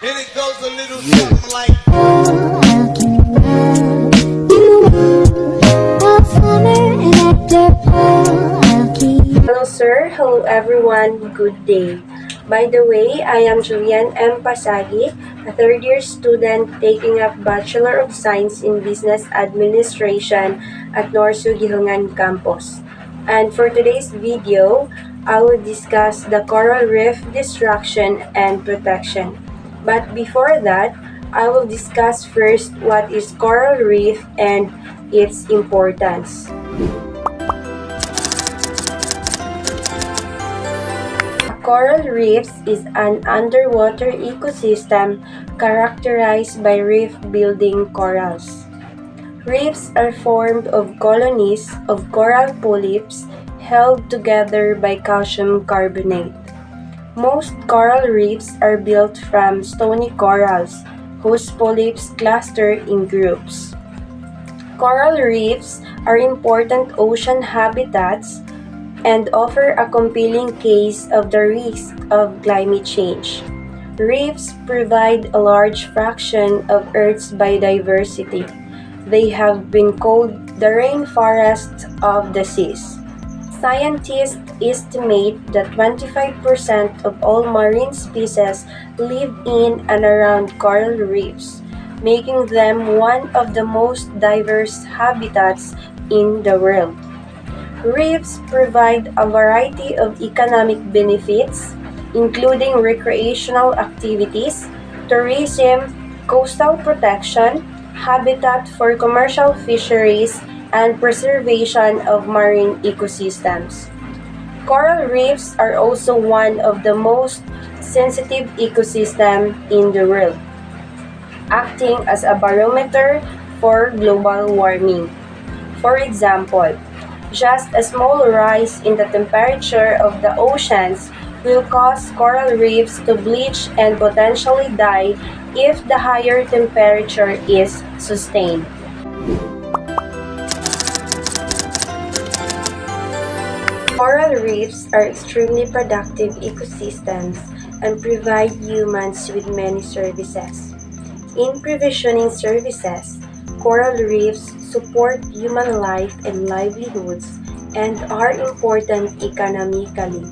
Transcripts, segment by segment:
And it goes a little something like. Hello sir, hello everyone, good day. By the way, I am Julian M. Pasagi, a third-year student taking up Bachelor of Science in Business Administration at Norsu Gihungan Campus. And for today's video, I will discuss the coral reef destruction and protection. But before that, I will discuss first what is coral reef and its importance. Coral reefs is an underwater ecosystem characterized by reef-building corals. Reefs are formed of colonies of coral polyps held together by calcium carbonate. Most coral reefs are built from stony corals, whose polyps cluster in groups. Coral reefs are important ocean habitats and offer a compelling case of the risk of climate change. Reefs provide a large fraction of Earth's biodiversity. They have been called the rainforest of the seas. Scientists estimate that 25% of all marine species live in and around coral reefs, making them one of the most diverse habitats in the world. Reefs provide a variety of economic benefits, including recreational activities, tourism, coastal protection, habitat for commercial fisheries, and preservation of marine ecosystems. Coral reefs are also one of the most sensitive ecosystems in the world, acting as a barometer for global warming. For example, just a small rise in the temperature of the oceans will cause coral reefs to bleach and potentially die if the higher temperature is sustained. Coral reefs are extremely productive ecosystems and provide humans with many services. In provisioning services, coral reefs support human life and livelihoods and are important economically.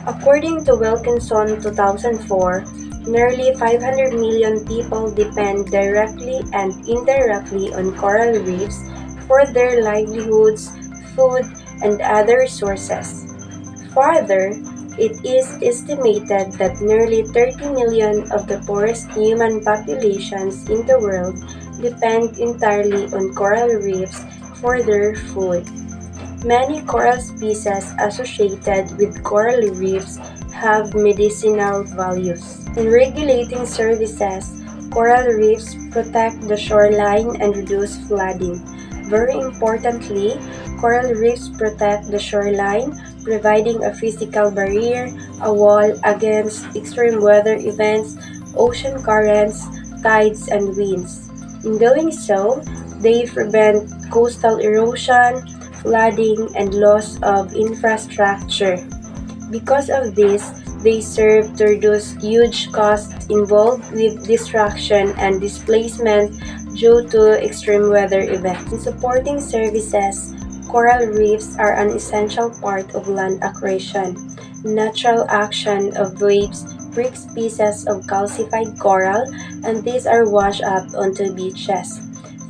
According to Wilkinson 2004, nearly 500 million people depend directly and indirectly on coral reefs for their livelihoods, food, and other sources. Further, it is estimated that nearly 30 million of the poorest human populations in the world depend entirely on coral reefs for their food. Many coral species associated with coral reefs have medicinal values. In regulating services, coral reefs protect the shoreline and reduce flooding. Very importantly, coral reefs protect the shoreline, providing a physical barrier, a wall against extreme weather events, ocean currents, tides, and winds. In doing so, they prevent coastal erosion, flooding, and loss of infrastructure. Because of this, they serve to reduce huge costs involved with destruction and displacement due to extreme weather events. In supporting services, coral reefs are an essential part of land acquisition. Natural action of waves breaks pieces of calcified coral, and these are washed up onto beaches.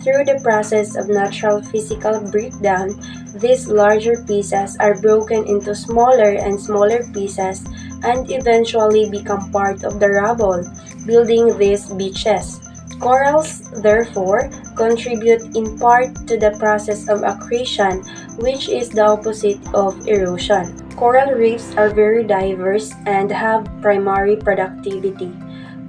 Through the process of natural physical breakdown, these larger pieces are broken into smaller and smaller pieces and eventually become part of the rubble, building these beaches. Corals, therefore, contribute in part to the process of accretion, which is the opposite of erosion. Coral reefs are very diverse and have primary productivity.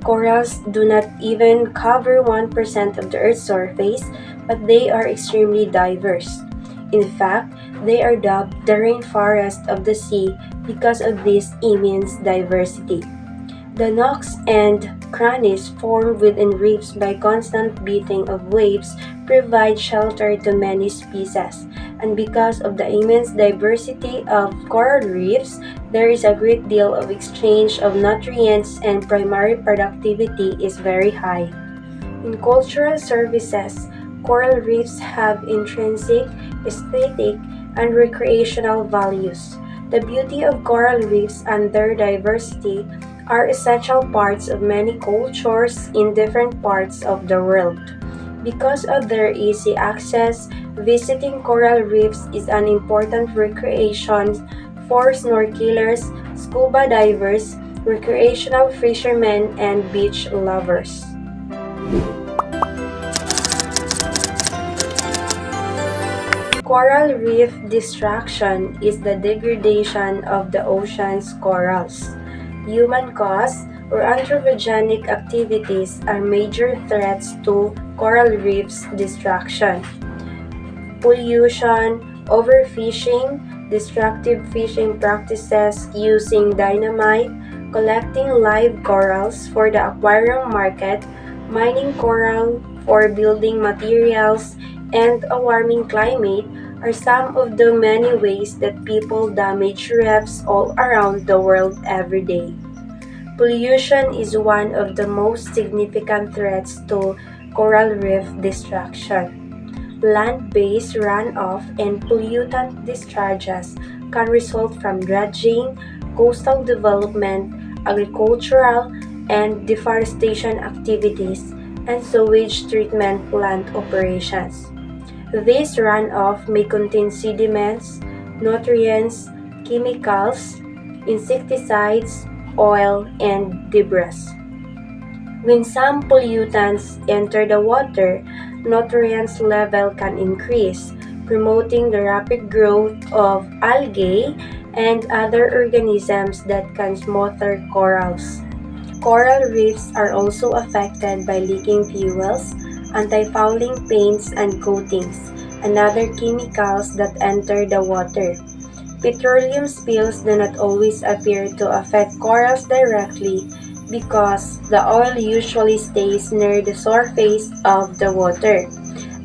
Corals do not even cover 1% of the Earth's surface, but they are extremely diverse. In fact, they are dubbed the rainforest of the sea because of this immense diversity. The knocks and crannies formed within reefs by constant beating of waves provide shelter to many species, and because of the immense diversity of coral reefs, there is a great deal of exchange of nutrients and primary productivity is very high. In cultural services, coral reefs have intrinsic, aesthetic, and recreational values. The beauty of coral reefs and their diversity are essential parts of many cultures in different parts of the world. Because of their easy access, visiting coral reefs is an important recreation for snorkelers, scuba divers, recreational fishermen, and beach lovers. Coral reef destruction is the degradation of the ocean's corals. Human-caused or anthropogenic activities are major threats to coral reefs destruction. Pollution, overfishing, destructive fishing practices using dynamite, collecting live corals for the aquarium market, mining coral for building materials, and a warming climate are some of the many ways that people damage reefs all around the world every day. Pollution is one of the most significant threats to coral reef destruction. Land-based runoff and pollutant discharges can result from dredging, coastal development, agricultural and deforestation activities, and sewage treatment plant operations. This runoff may contain sediments, nutrients, chemicals, insecticides, oil, and debris. When some pollutants enter the water, nutrients level can increase, promoting the rapid growth of algae and other organisms that can smother corals. Coral reefs are also affected by leaking fuels, anti-fouling paints and coatings, and other chemicals that enter the water. Petroleum spills do not always appear to affect corals directly because the oil usually stays near the surface of the water,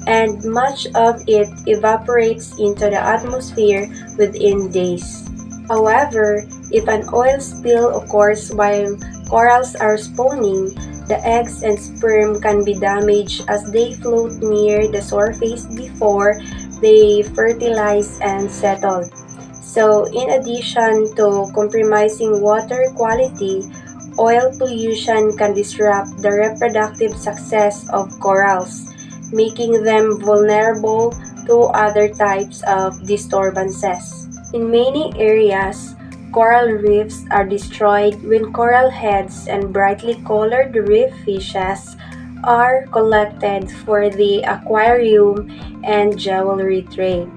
and much of it evaporates into the atmosphere within days. However, if an oil spill occurs while corals are spawning, the eggs and sperm can be damaged as they float near the surface before they fertilize and settle. So, in addition to compromising water quality, oil pollution can disrupt the reproductive success of corals, making them vulnerable to other types of disturbances. In many areas, coral reefs are destroyed when coral heads and brightly colored reef fishes are collected for the aquarium and jewelry trade.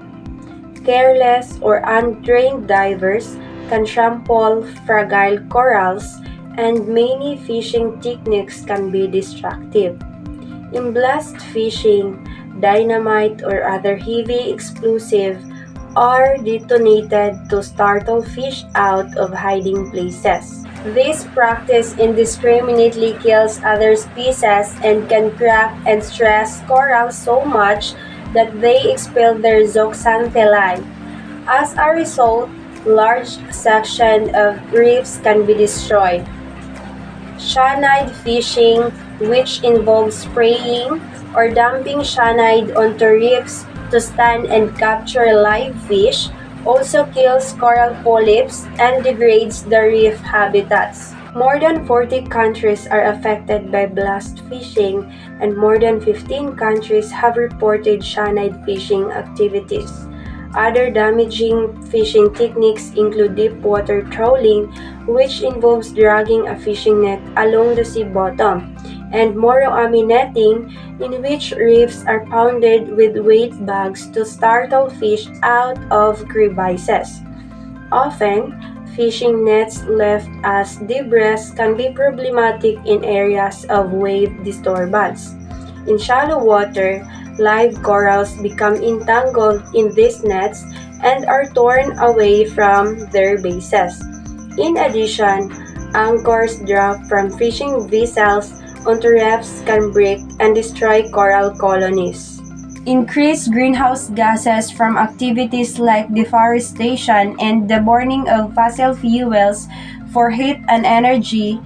Careless or untrained divers can trample fragile corals, and many fishing techniques can be destructive. In blast fishing, dynamite or other heavy explosive are detonated to startle fish out of hiding places. This practice indiscriminately kills other species and can crack and stress corals so much that they expel their zooxanthellae. As a result, large sections of reefs can be destroyed. Cyanide fishing, which involves spraying or dumping cyanide onto reefs to stand and capture live fish, also kills coral polyps and degrades the reef habitats. More than 40 countries are affected by blast fishing, and more than 15 countries have reported cyanide fishing activities. Other damaging fishing techniques include deep water trawling, which involves dragging a fishing net along the sea bottom, and moroami netting, in which reefs are pounded with weight bags to startle fish out of crevices. Often, fishing nets left as debris can be problematic in areas of wave disturbance. In shallow water, live corals become entangled in these nets and are torn away from their bases. In addition, anchors dropped from fishing vessels onto reefs can break and destroy coral colonies. increased greenhouse gases from activities like deforestation and the burning of fossil fuels for heat and energy,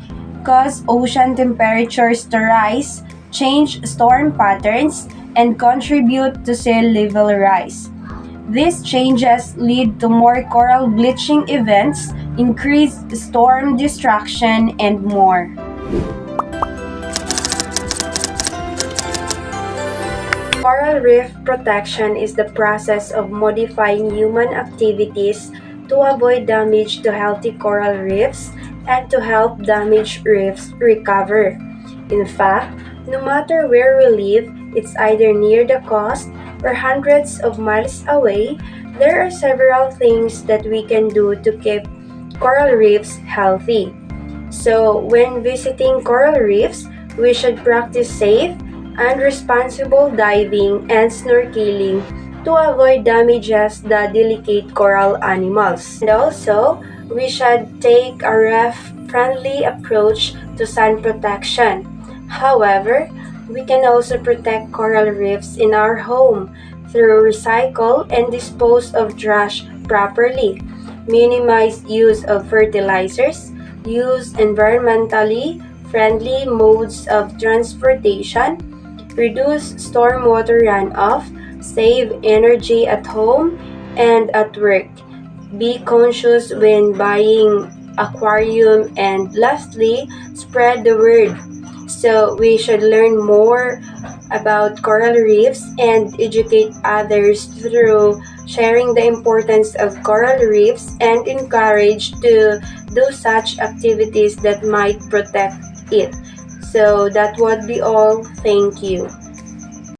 cause ocean temperatures to rise, change storm patterns, and contribute to sea level rise. These changes lead to more coral bleaching events, increased storm destruction, and more. Coral reef protection is the process of modifying human activities to avoid damage to healthy coral reefs and to help damaged reefs recover. In fact, no matter where we live, it's either near the coast or hundreds of miles away, there are several things that we can do to keep coral reefs healthy. So, when visiting coral reefs, we should practice safe and responsible diving and snorkeling to avoid damages the delicate coral animals. And also, we should take a reef-friendly approach to sun protection. However, we can also protect coral reefs in our home through recycle and dispose of trash properly, minimize use of fertilizers, use environmentally friendly modes of transportation, reduce stormwater runoff, save energy at home and at work, be conscious when buying aquarium, and lastly, spread the word. So we should learn more about coral reefs and educate others through sharing the importance of coral reefs and encourage to do such activities that might protect it. So that would be all. Thank you.